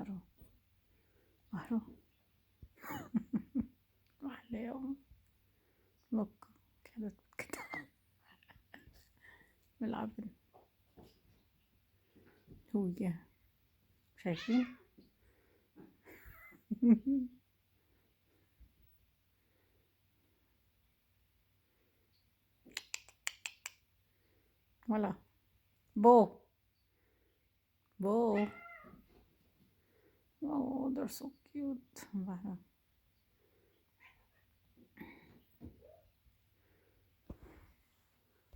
اهرو اهرو. عليهم. look كانت كده بيلعبن. هو شايفين. ولا بو بو. Oh, they're so cute.